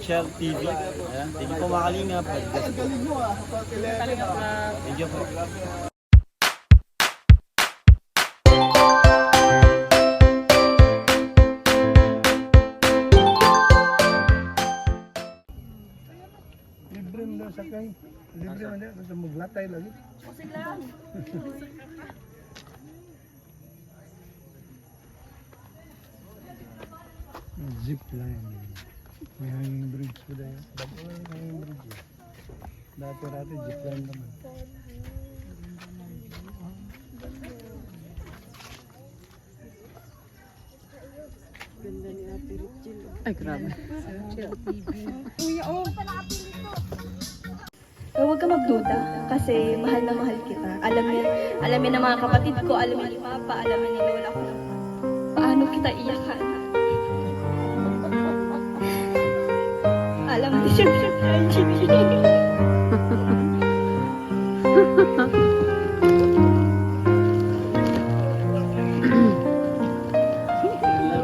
Shell TV. Ayan. Thank you po mga kalingap. God bless po. Thank you po. Libre mo daw sakay. Libre mo daw. Basta maglatay lagi. Zip line. May hanging bridge po dahil. Dapat wala yung hanging bridge. Dati zip line naman. Ay, grabe. Pero huwag ka magduda kasi mahal na mahal kita. Alam niya ng mga kapatid ko, alam niya ni Papa, alam niya ni Lola ko. Paano kita iyakan? Alam niya siya Angie.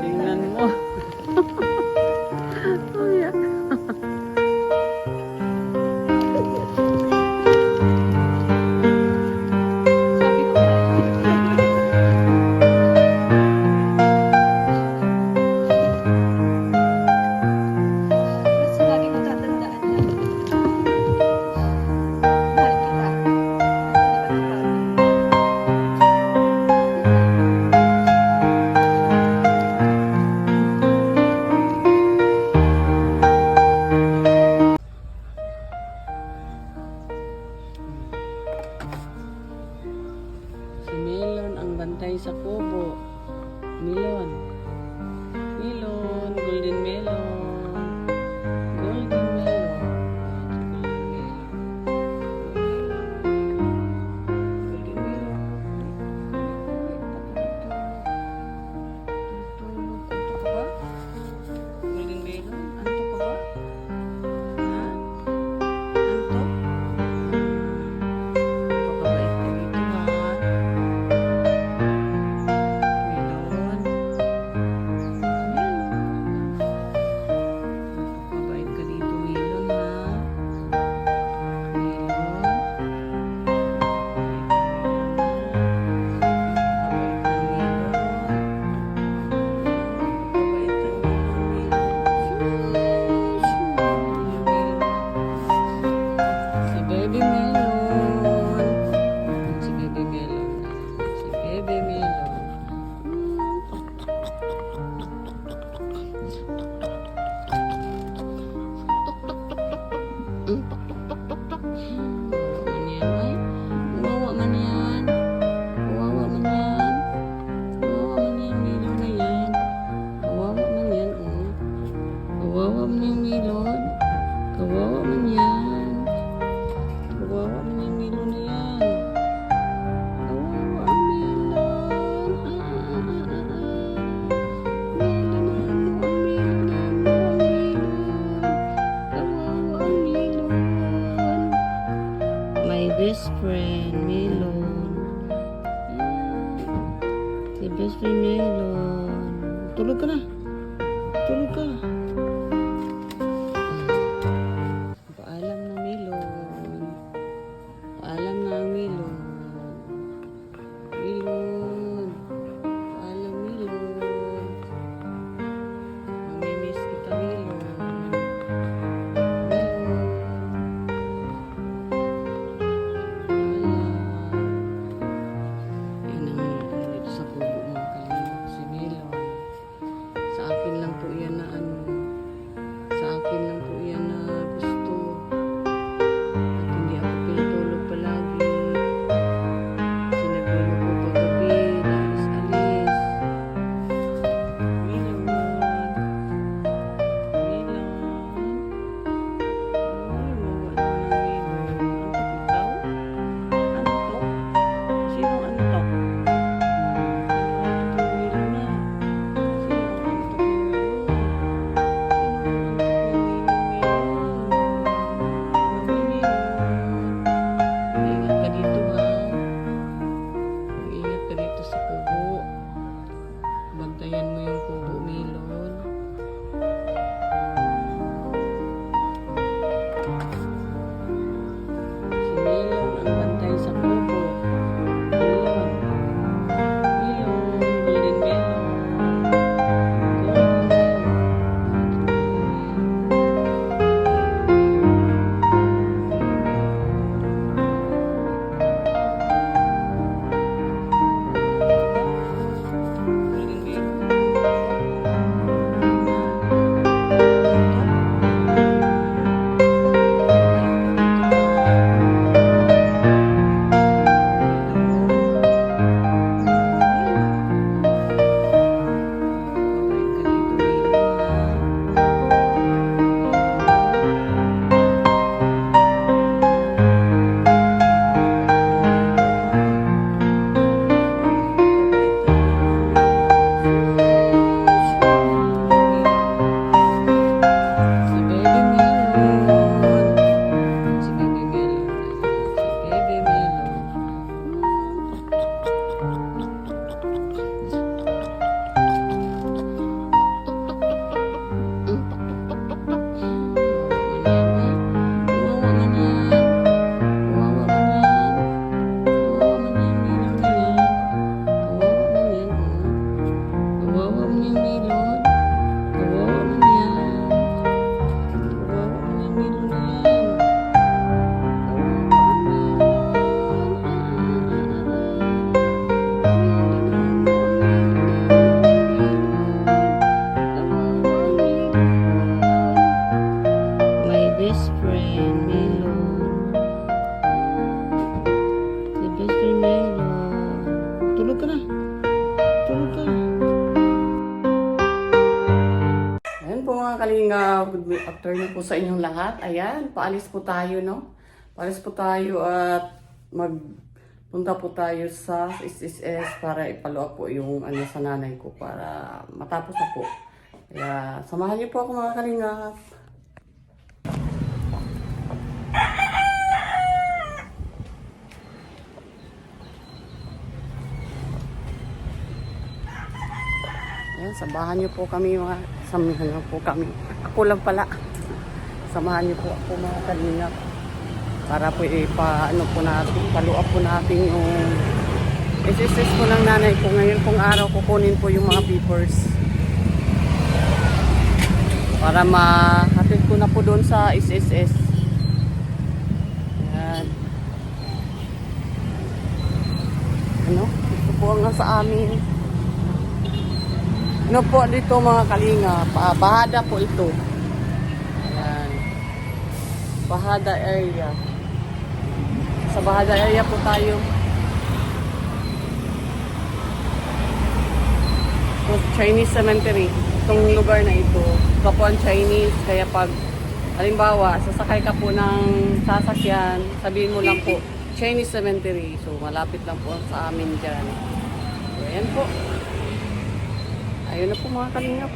Tingnan mo. Uyak. Basta lagi ko tatandaan na. Mahal kita. Hindi ba kapag? Si Melon ang bantay sa kubo. Melon. Melon. Golden melon. Golden melon. Golden melon. Antok ka ba? Golden melon? Antok ka ba? Ha? Antok? Napakabait ka dito ha. Melon. Melon. Napakabait ka dito, Melon ha. Melon. Napakabait ng Melon. Napakabait ng Melon. Si Baby Melon. Si Baby Melon. Si Baby Melon. Kawawa man yan. Kawawa man yan. Kawawa man yan. Melon na yan. Kawawa man yan. Kawawa man yung Melon. Kawawa man yan. Kawawa man yung Melon na yan. Kawawa ang Melon. Melon mo ang Melon mo ang Melon. Kawawa ang Melon. My best friend, Melon. Si best friend, Melon. Tulog ka na. Tulog ka. Paalam na, Melon. Paalam na ang Melon. Melon. Paalam, Melon. Mamimiss kita, Melon. Melon. Yan ang dito sa kubo mga kalingap. Si Melon. man yung melon. Kawawa man yan. Kawawa man yung melon na yan. My best friend, Melon. My best friend, Melon. Tulog ka na. Tulog ka. Ayan po mga kalinga, good afternoon po sa inyong lahat. Ayan, paalis po tayo, no? Paalis po tayo at magpunta po tayo sa SSS para ipalo po yung ano sa nanay ko para matapos na po. Kaya samahan niyo po ako mga kalinga. Ayan, samahan niyo po kami mga samahan niyo po kami. Ako lang pala. Samahan niyo po ako mga kalinga. Para po ano po natin, paluap po natin yung SSS po ng nanay ko. Ngayon pong araw kukunin po yung mga papers. Para mahatid ko na po doon sa SSS. Ayan. Ano? Ito po ang nasa amin. Ano po dito mga kalinga? Bahada po ito. Ayan. Bahada area. Sa Bahada area po tayo. Chinese cemetery. Itong lugar na ito. Ito po ang Chinese. Kaya pag, halimbawa, sasakay ka po ng sasakyan, sabihin mo lang po, Chinese cemetery. So, malapit lang po sa amin dyan. So, ayan po. Ayun na po mga kalingap.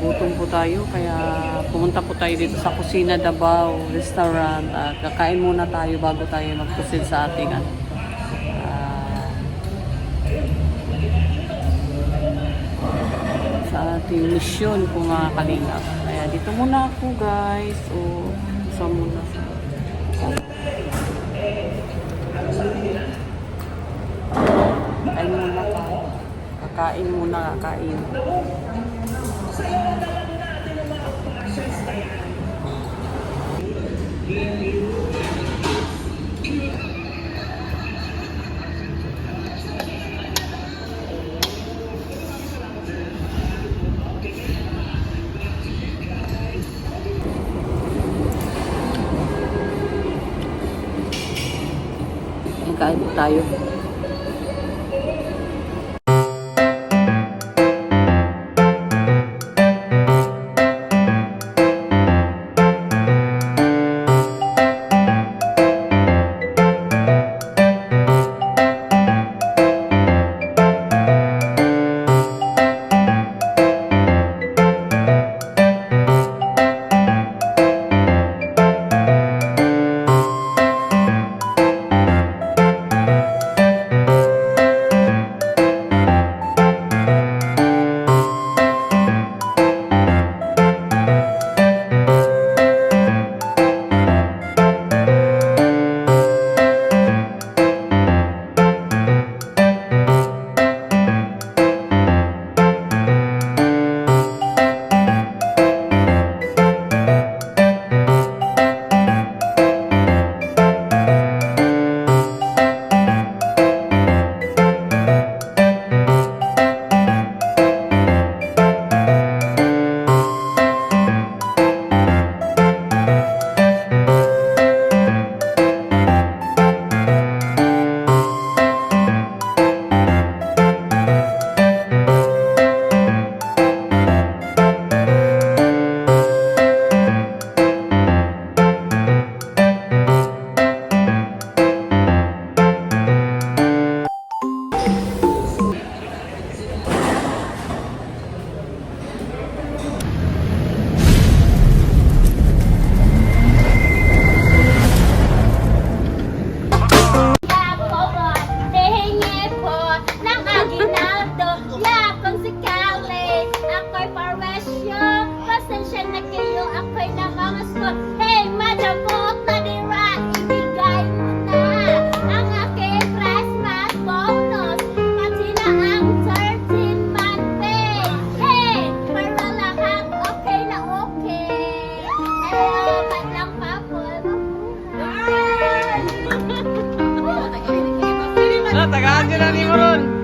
Gutom po tayo, kaya pumunta po tayo dito sa Kusina Davao Restaurant at kakain muna tayo bago tayo magpusil sa ating sa ating misyon po mga kalinga. Kaya dito muna ako guys. O, isa muna sa kain muna tayo. Kakain muna, kakain. Kain po tayo. tagaan dyan na ni mo ron.